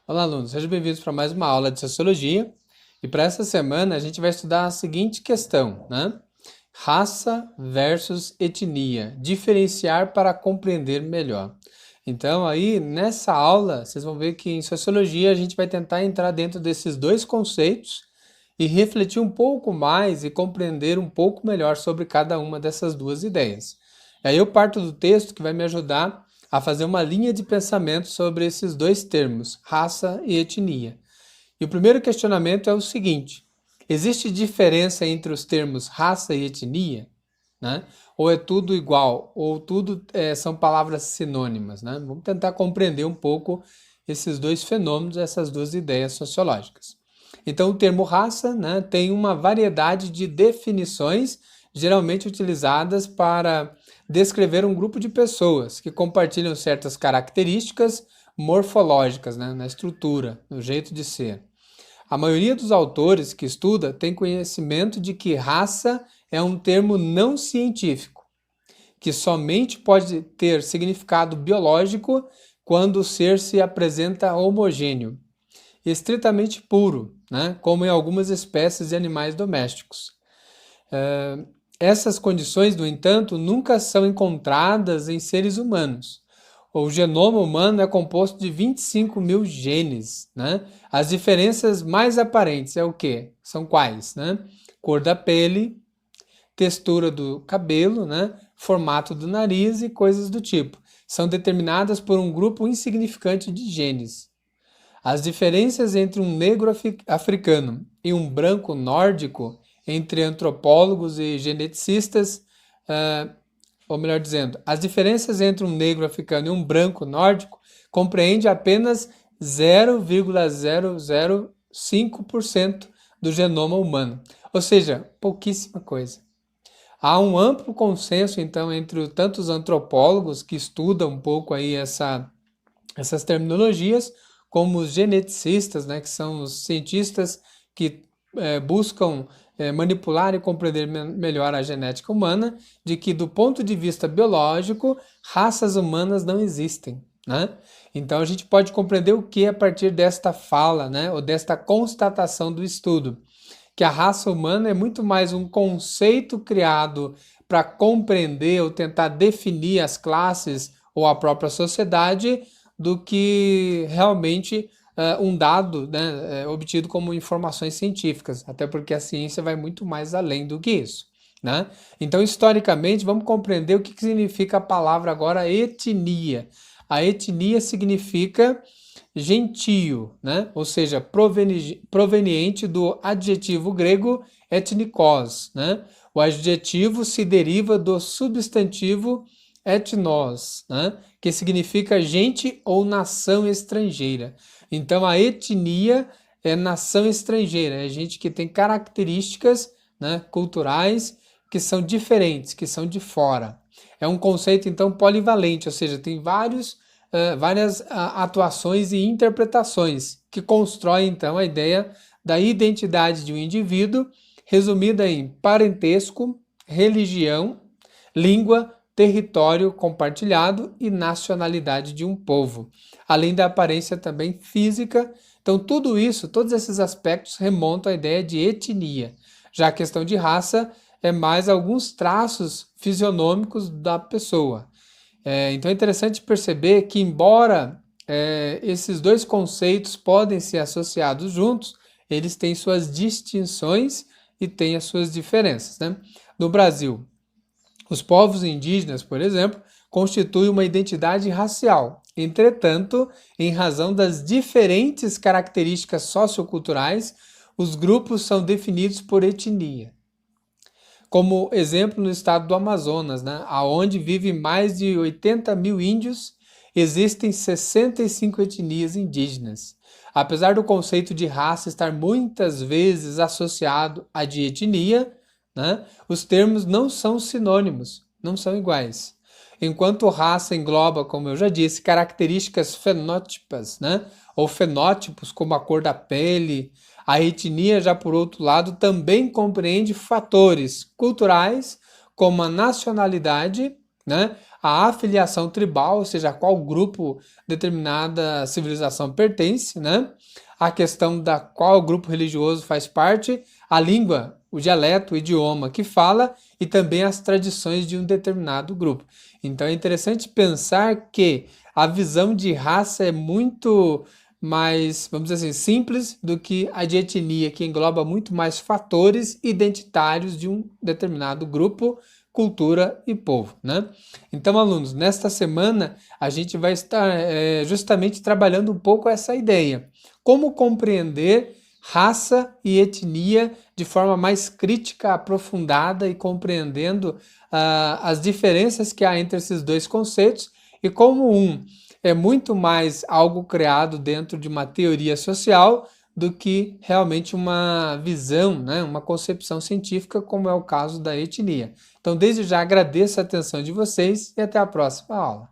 Olá, alunos, sejam bem-vindos para mais uma aula de Sociologia. E para essa semana a gente vai estudar a seguinte questão, né? Raça versus etnia, diferenciar para compreender melhor. Então, aí nessa aula, vocês vão ver que em Sociologia a gente vai tentar entrar dentro desses dois conceitos e refletir um pouco mais e compreender um pouco melhor sobre cada uma dessas duas ideias. Aí eu parto do texto que vai me ajudar a fazer uma linha de pensamento sobre esses dois termos, raça e etnia. E o primeiro questionamento é o seguinte: existe diferença entre os termos raça e etnia? Né? Ou é tudo igual? Ou tudo são palavras sinônimas? Né? Vamos tentar compreender um pouco esses dois fenômenos, essas duas ideias sociológicas. Então, o termo raça, né, tem uma variedade de definições, geralmente utilizadas para descrever um grupo de pessoas que compartilham certas características morfológicas, né, na estrutura, no jeito de ser. A maioria dos autores que estuda tem conhecimento de que raça é um termo não científico, que somente pode ter significado biológico quando o ser se apresenta homogêneo, estritamente puro, né, como em algumas espécies de animais domésticos. Essas condições, no entanto, nunca são encontradas em seres humanos. O genoma humano é composto de 25 mil genes, né? As diferenças mais aparentes é o quê? São quais, né? Cor da pele, textura do cabelo, né? Formato do nariz e coisas do tipo. São determinadas por um grupo insignificante de genes. As diferenças entre um negro africano e um branco nórdico, entre antropólogos e geneticistas, ou melhor dizendo, as diferenças entre um negro africano e um branco nórdico compreende apenas 0,005% do genoma humano, ou seja, pouquíssima coisa. Há um amplo consenso, então, entre tantos antropólogos que estudam um pouco aí essas terminologias, como os geneticistas, né, que são os cientistas que buscam manipular e compreender melhor a genética humana, de que do ponto de vista biológico, raças humanas não existem. Né? Então a gente pode compreender o que a partir desta fala, né, ou desta constatação do estudo, que a raça humana é muito mais um conceito criado para compreender ou tentar definir as classes ou a própria sociedade do que realmente um dado, né, obtido como informações científicas, até porque a ciência vai muito mais além do que isso. Né? Então, historicamente, vamos compreender o que significa a palavra agora etnia. A etnia significa gentio, né? Ou seja, proveniente do adjetivo grego ethnikos. Né? O adjetivo se deriva do substantivo etnos, né? Que significa gente ou nação estrangeira. Então, a etnia é nação estrangeira, é gente que tem características, né, culturais que são diferentes, que são de fora. É um conceito, então, polivalente, ou seja, tem várias atuações e interpretações que constroem, então, a ideia da identidade de um indivíduo, resumida em parentesco, religião, língua, território compartilhado e nacionalidade de um povo, além da aparência também física. Então, tudo isso, todos esses aspectos remontam à ideia de etnia. Já a questão de raça é mais alguns traços fisionômicos da pessoa. Então é interessante perceber que, embora esses dois conceitos podem ser associados juntos, eles têm suas distinções e têm as suas diferenças. Né? No Brasil, os povos indígenas, por exemplo, constituem uma identidade racial. Entretanto, em razão das diferentes características socioculturais, os grupos são definidos por etnia. Como exemplo, no estado do Amazonas, né, onde vivem mais de 80 mil índios, existem 65 etnias indígenas. Apesar do conceito de raça estar muitas vezes associado à de etnia, né, os termos não são sinônimos, não são iguais. Enquanto raça engloba, como eu já disse, características fenótipas, né, ou fenótipos como a cor da pele, a etnia, já por outro lado, também compreende fatores culturais, como a nacionalidade, né, a afiliação tribal, ou seja, a qual grupo determinada civilização pertence, né? A questão da qual grupo religioso faz parte, a língua, o dialeto, o idioma que fala e também as tradições de um determinado grupo. Então é interessante pensar que a visão de raça é muito mais, vamos dizer assim, simples do que a de etnia, que engloba muito mais fatores identitários de um determinado grupo, cultura e povo, né? Então, alunos, nesta semana a gente vai estar justamente trabalhando um pouco essa ideia. Como compreender raça e etnia de forma mais crítica, aprofundada e compreendendo as diferenças que há entre esses dois conceitos e como um é muito mais algo criado dentro de uma teoria social do que realmente uma visão, né, uma concepção científica, como é o caso da etnia. Então, desde já agradeço a atenção de vocês e até a próxima aula.